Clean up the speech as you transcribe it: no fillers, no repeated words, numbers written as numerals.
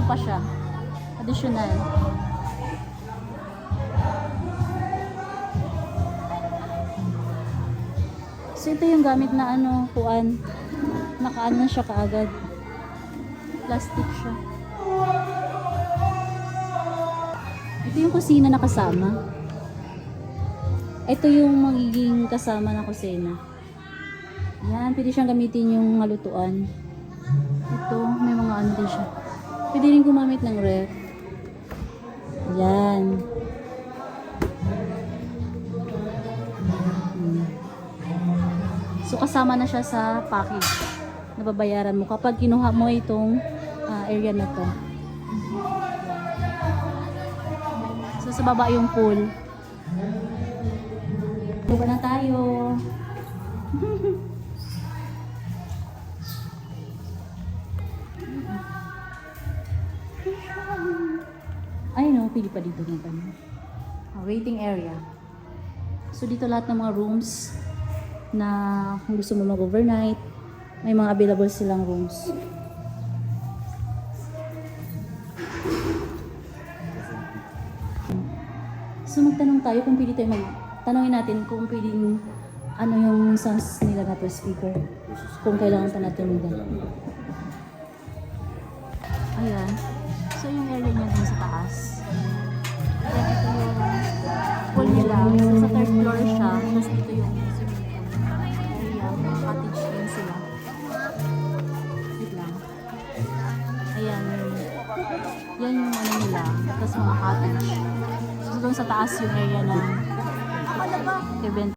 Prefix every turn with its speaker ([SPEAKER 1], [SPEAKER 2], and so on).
[SPEAKER 1] Pa siya. Additional. So ito yung gamit na ano, kuan. Nakaan na siya kaagad. Plastic siya. Ito yung kusina na kasama. Ito yung magiging kasama na kusina. Yan, pwede siyang gamitin yung halutuan. Ito, may mga ano din siya. Pwede rin gumamit ng ref. Yan. So kasama na siya sa package. Nababayaran mo kapag kinuha mo itong area na to. So sa baba yung pool. Buka na tayo. Ay no, pili pa dito ng waiting area. So dito lahat ng mga rooms na kung gusto mo mag-overnight, may mga available silang rooms. So magtanong tayo kung pwede tayo tanongin natin kung pwedeng ano yung sounds nila na per speaker. Kung kailangan pa natin nila. Ayan. So yung area niya dun sa taas. Ayan, ito yung pool nila. So sa third floor siya. Tapos dito yung swimming pool. Ayan, mga cottage din sila. Wait lang. Ayan. Yan yung ano nila. Tapos mga cottage. So doon sa taas yung area ng event.